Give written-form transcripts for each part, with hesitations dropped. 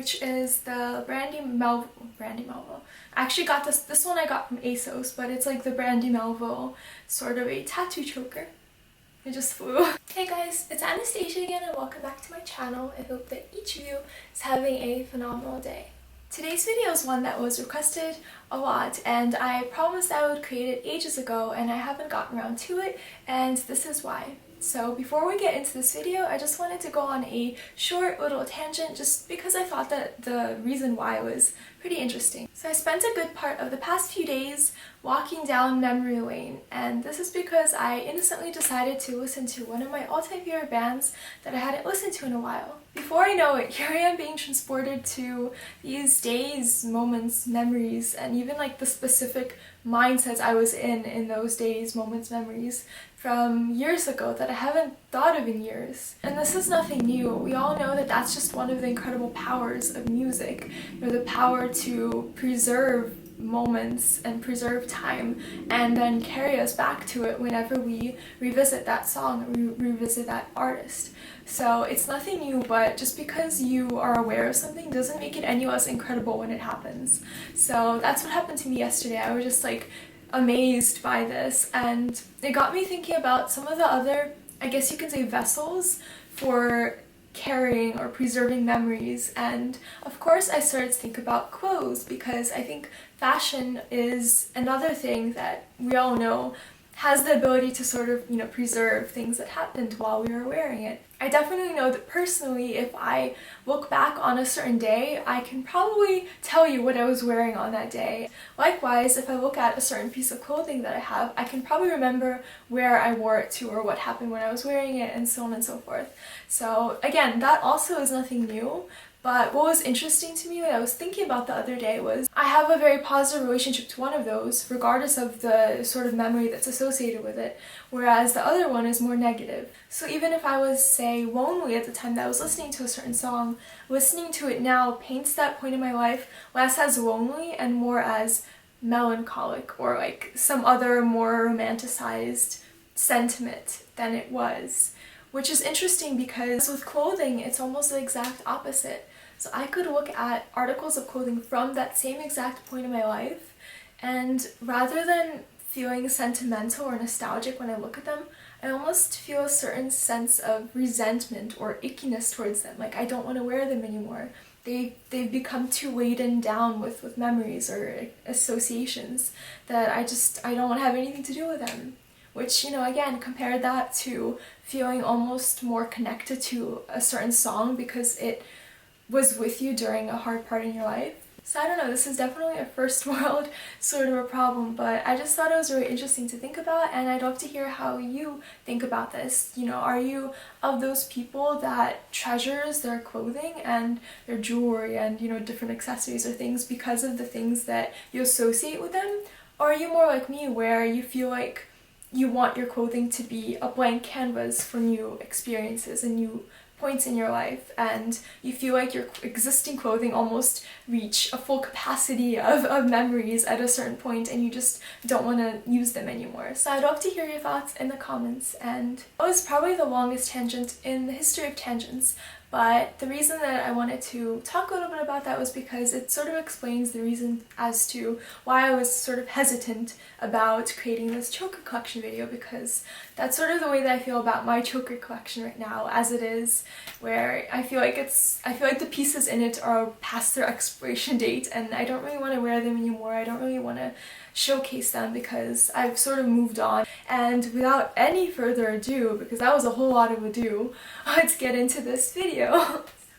which is the Brandy Melville. I actually got this one I got from ASOS, but it's like the Brandy Melville sort of a tattoo choker. It just flew. Hey guys, it's Anastasia again and welcome back to my channel. I hope that each of you is having a phenomenal day. Today's video is one that was requested a lot and I promised I would create it ages ago and I haven't gotten around to it, and this is why. So before we get into this video, I just wanted to go on a short little tangent just because I thought that the reason why was pretty interesting. So I spent a good part of the past few days walking down memory lane, and this is because I innocently decided to listen to one of my all-time favorite bands that I hadn't listened to in a while. Before I know it, here I am being transported to these days, moments, memories, and even like the specific mindsets I was in those days, moments, memories from years ago that I haven't thought of in years. And this is nothing new. We all know that that's just one of the incredible powers of music. You know, the power to preserve moments and preserve time and then carry us back to it whenever we revisit that song or revisit that artist. So it's nothing new, but just because you are aware of something doesn't make it any less incredible when it happens. So that's what happened to me yesterday. I was just like amazed by this, and it got me thinking about some of the other, I guess you can say, vessels for carrying or preserving memories. And of course I started to think about clothes, because I think fashion is another thing that we all know has the ability to sort of, you know, preserve things that happened while we were wearing it. I definitely know that personally, if I look back on a certain day, I can probably tell you what I was wearing on that day. Likewise, if I look at a certain piece of clothing that I have, I can probably remember where I wore it to or what happened when I was wearing it, and so on and so forth. So again, that also is nothing new. But what was interesting to me that I was thinking about the other day was I have a very positive relationship to one of those, regardless of the sort of memory that's associated with it, whereas the other one is more negative. So even if I was, say, lonely at the time that I was listening to a certain song, listening to it now paints that point in my life less as lonely and more as melancholic, or like some other more romanticized sentiment than it was. Which is interesting because with clothing, it's almost the exact opposite. So I could look at articles of clothing from that same exact point in my life, and rather than feeling sentimental or nostalgic when I look at them, I almost feel a certain sense of resentment or ickiness towards them. Like I don't want to wear them anymore. They've become too laden down with memories or associations that I don't want to have anything to do with them. Which, you know, again, compare that to feeling almost more connected to a certain song because it was with you during a hard part in your life. So I don't know, this is definitely a first world sort of a problem, but I just thought it was really interesting to think about, and I'd love to hear how you think about this. You know, are you of those people that treasures their clothing and their jewelry and, you know, different accessories or things because of the things that you associate with them? Or are you more like me, where you feel like you want your clothing to be a blank canvas for new experiences and new points in your life, and you feel like your existing clothing almost reach a full capacity of memories at a certain point and you just don't want to use them anymore? So I'd love to hear your thoughts in the comments, and that was probably the longest tangent in the history of tangents. But the reason that I wanted to talk a little bit about that was because it sort of explains the reason as to why I was sort of hesitant about creating this choker collection video, because that's sort of the way that I feel about my choker collection right now as it is, where I feel like the pieces in it are past their expiration date and I don't really want to wear them anymore. I don't really want to showcase them because I've sort of moved on. And without any further ado, because that was a whole lot of ado, let's get into this video.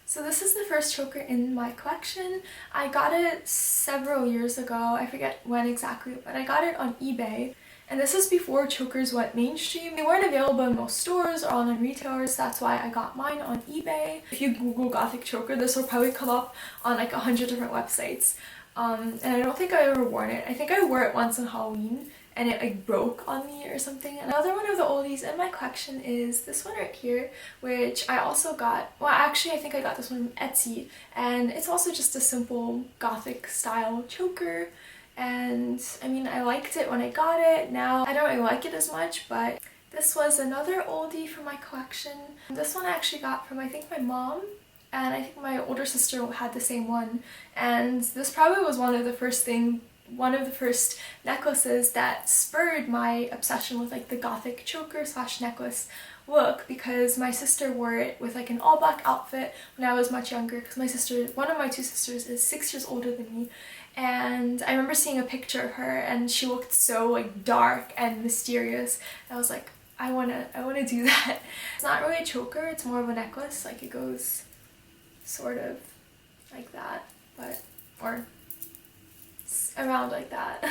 So this is the first choker in my collection. I got it several years ago, I forget when exactly, but I got it on eBay. And this is before chokers went mainstream. They weren't available in most stores or online retailers, that's why I got mine on eBay. If you Google gothic choker, this will probably come up on like 100 different websites. And I don't think I ever worn it. I think I wore it once on Halloween and it like broke on me or something. Another one of the oldies in my collection is this one right here, which I also got, well actually I think I got this one from Etsy, and it's also just a simple gothic style choker. And I mean, I liked it when I got it. Now I don't really like it as much, but this was another oldie from my collection. This one I actually got from, I think, my mom. and I think my older sister had the same one, and this probably was one of the first necklaces that spurred my obsession with like the gothic choker slash necklace look, because my sister wore it with like an all black outfit when I was much younger, because one of my two sisters is 6 years older than me, and I remember seeing a picture of her and she looked so like dark and mysterious. I was like, I wanna do that. It's not really a choker, it's more of a necklace, like it goes sort of like that, or around like that.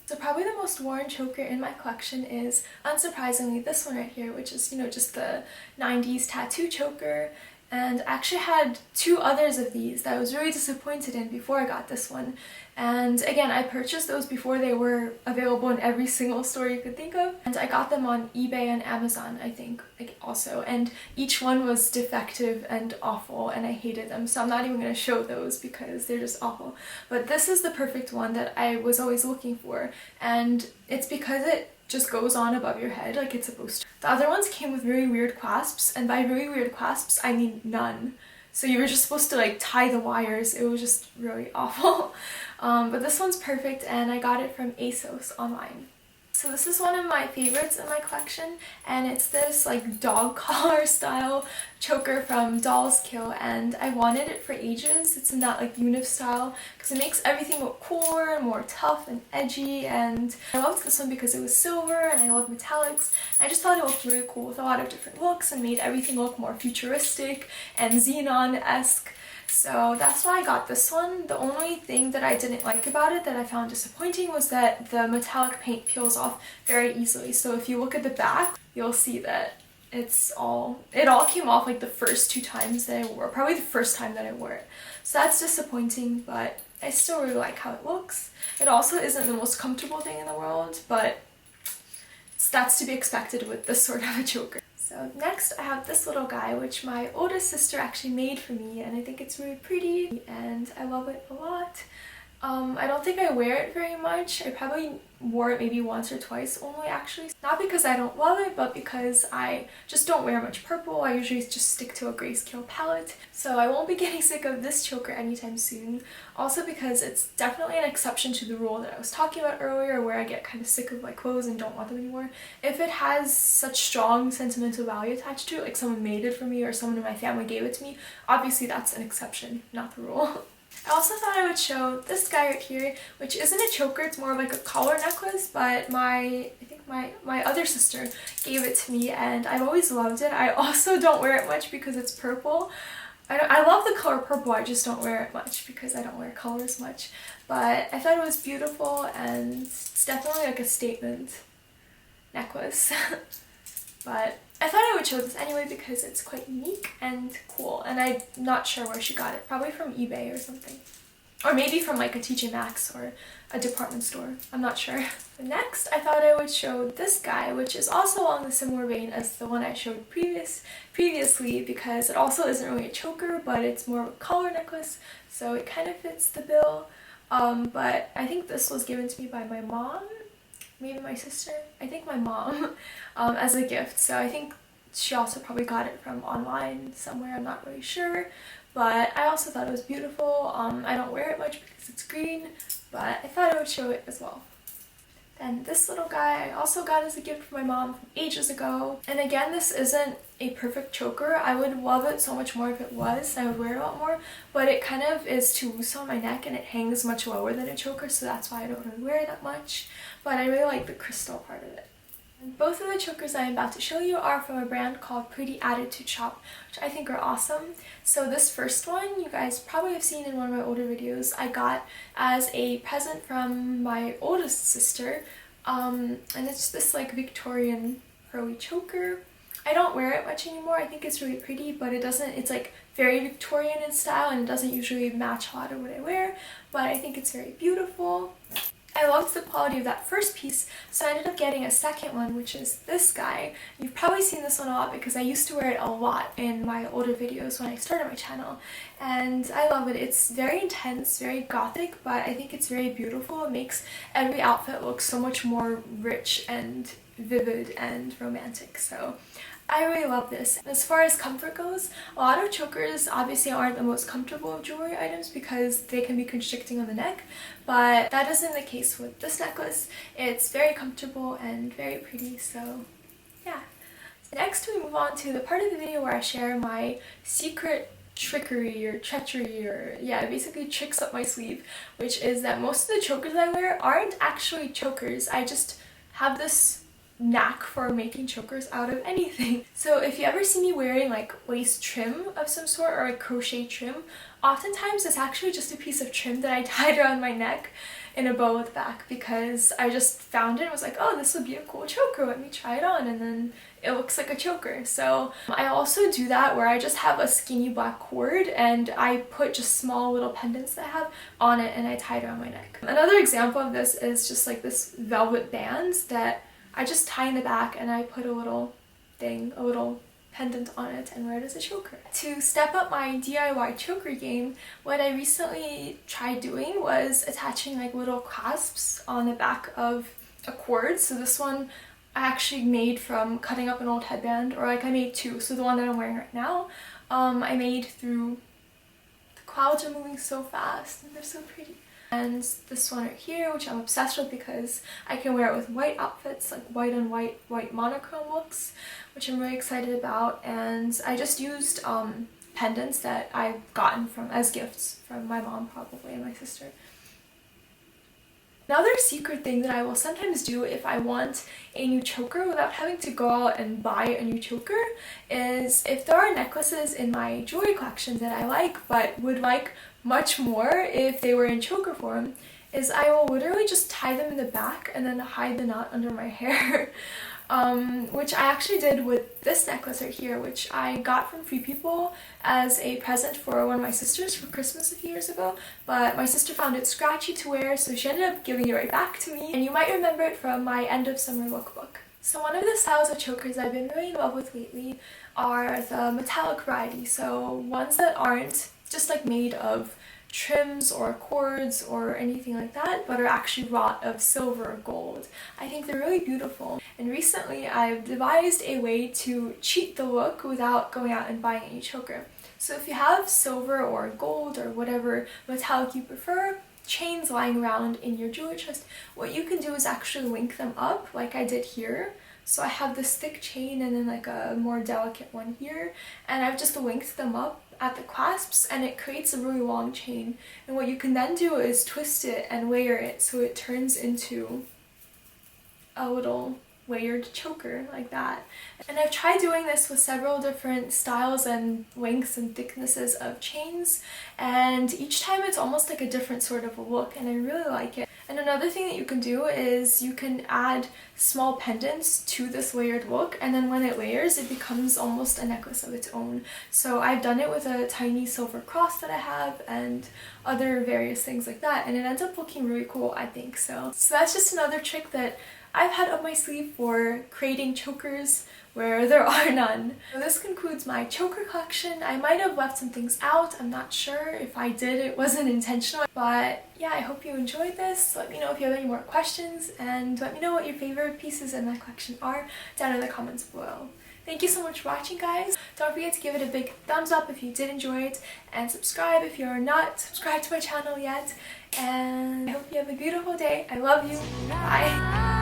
So probably the most worn choker in my collection is, unsurprisingly, this one right here, which is, you know, just the 90s tattoo choker. And I actually had 2 others of these that I was really disappointed in before I got this one. And again, I purchased those before they were available in every single store you could think of. And I got them on eBay and Amazon, I think, like, also. And each one was defective and awful, and I hated them. So I'm not even going to show those because they're just awful. But this is the perfect one that I was always looking for. And it's because it just goes on above your head like it's supposed to. The other ones came with really weird clasps, and by really weird clasps I mean none. So you were just supposed to like tie the wires. It was just really awful. But this one's perfect, and I got it from ASOS online. So this is one of my favorites in my collection, and it's this like dog collar style choker from Doll's Kill, and I wanted it for ages. It's in that like univ style because it makes everything look cooler and more tough and edgy, and I loved this one because it was silver and I love metallics. I just thought it looked really cool with a lot of different looks and made everything look more futuristic and xenon-esque. So that's why I got this one. The only thing that I didn't like about it that I found disappointing was that the metallic paint peels off very easily. So if you look at the back, you'll see that it all came off like the first 2 times that I wore, probably the first time that I wore it. So that's disappointing, but I still really like how it looks. It also isn't the most comfortable thing in the world, but that's to be expected with this sort of a choker. So next I have this little guy, which my oldest sister actually made for me, and I think it's really pretty and I love it a lot. I don't think I wear it very much. I probably wore it maybe once or twice only, actually. Not because I don't love it, but because I just don't wear much purple. I usually just stick to a grayscale palette. So I won't be getting sick of this choker anytime soon. Also because it's definitely an exception to the rule that I was talking about earlier, where I get kind of sick of my clothes and don't want them anymore. If it has such strong sentimental value attached to it, like someone made it for me or someone in my family gave it to me, obviously that's an exception, not the rule. I also thought I would show this guy right here, which isn't a choker, it's more like a collar necklace, but I think my other sister gave it to me and I've always loved it. I also don't wear it much because it's purple. I love the color purple, I just don't wear it much because I don't wear colors much. But I thought it was beautiful, and it's definitely like a statement necklace. But I thought I would show this anyway because it's quite unique and cool, and I'm not sure where she got it. Probably from eBay or something. Or maybe from like a TJ Maxx or a department store. I'm not sure. But next, I thought I would show this guy, which is also along the similar vein as the one I showed previously, because it also isn't really a choker, but it's more of a collar necklace, so it kind of fits the bill. But I think this was given to me by my mom. Maybe my sister, I think my mom, as a gift. So I think she also probably got it from online somewhere, I'm not really sure. But I also thought it was beautiful. I don't wear it much because it's green, but I thought I would show it as well. Then this little guy I also got as a gift from my mom from ages ago. And again, this isn't a perfect choker. I would love it so much more if it was. I would wear it a lot more, but it kind of is too loose on my neck and it hangs much lower than a choker, so that's why I don't really wear it that much. But I really like the crystal part of it. And both of the chokers I am about to show you are from a brand called Pretty Attitude Shop, which I think are awesome. So this first one, you guys probably have seen in one of my older videos, I got as a present from my oldest sister. And it's this like Victorian pearly choker. I don't wear it much anymore. I think it's really pretty, but it's like very Victorian in style, and it doesn't usually match a lot of what I wear, but I think it's very beautiful. I loved the quality of that first piece, so I ended up getting a second one, which is this guy. You've probably seen this one a lot because I used to wear it a lot in my older videos when I started my channel, and I love it. It's very intense, very gothic, but I think it's very beautiful. It makes every outfit look so much more rich and vivid and romantic, so I really love this. As far as comfort goes, a lot of chokers obviously aren't the most comfortable jewelry items because they can be constricting on the neck, but that isn't the case with this necklace. It's very comfortable and very pretty, so yeah. Next we move on to the part of the video where I share my secret trickery or treachery, or yeah, basically tricks up my sleeve, which is that most of the chokers I wear aren't actually chokers. I just have this knack for making chokers out of anything. So if you ever see me wearing like waist trim of some sort or like crochet trim, oftentimes it's actually just a piece of trim that I tied around my neck in a bow at the back because I just found it and was like, oh, this would be a cool choker, let me try it on, and then it looks like a choker. So I also do that where I just have a skinny black cord and I put just small little pendants that I have on it and I tie it around my neck. Another example of this is just like this velvet band that I just tie in the back and I put a little thing, a little pendant on it and wear it as a choker. To step up my DIY choker game, what I recently tried doing was attaching like little clasps on the back of a cord. So this one I actually made from cutting up an old headband, or like I made two. So the one that I'm wearing right now, I made through, the clouds are moving so fast and they're so pretty. And this one right here, which I'm obsessed with because I can wear it with white outfits, like white on white, white monochrome looks, which I'm really excited about. And I just used pendants that I've gotten from as gifts from my mom probably and my sister. Another secret thing that I will sometimes do if I want a new choker without having to go out and buy a new choker is if there are necklaces in my jewelry collection that I like but would like much more if they were in choker form, is I will literally just tie them in the back and then hide the knot under my hair. Which I actually did with this necklace right here, which I got from Free People as a present for one of my sisters for Christmas a few years ago, but my sister found it scratchy to wear, so she ended up giving it right back to me, and you might remember it from my end of summer lookbook. So one of the styles of chokers I've been really in love with lately are the metallic variety, so ones that aren't just like made of trims or cords or anything like that, but are actually wrought of silver or gold. I think they're really beautiful. And recently I've devised a way to cheat the look without going out and buying any choker. So if you have silver or gold or whatever metallic you prefer, chains lying around in your jewelry chest, what you can do is actually link them up like I did here. So I have this thick chain and then like a more delicate one here, and I've just linked them up at the clasps and it creates a really long chain. And what you can then do is twist it and layer it so it turns into a little layered choker like that. And I've tried doing this with several different styles and lengths and thicknesses of chains, and each time it's almost like a different sort of a look, and I really like it. And another thing that you can do is you can add small pendants to this layered look, and then when it layers it becomes almost a necklace of its own. So I've done it with a tiny silver cross that I have and other various things like that, and it ends up looking really cool, I think. So that's just another trick that I've had up my sleeve for creating chokers where there are none. So this concludes my choker collection. I might have left some things out, I'm not sure. If I did, it wasn't intentional. But yeah, I hope you enjoyed this. Let me know if you have any more questions, and let me know what your favorite pieces in my collection are down in the comments below. Thank you so much for watching, guys. Don't forget to give it a big thumbs up if you did enjoy it, and subscribe if you're not subscribed to my channel yet. And I hope you have a beautiful day. I love you. Bye.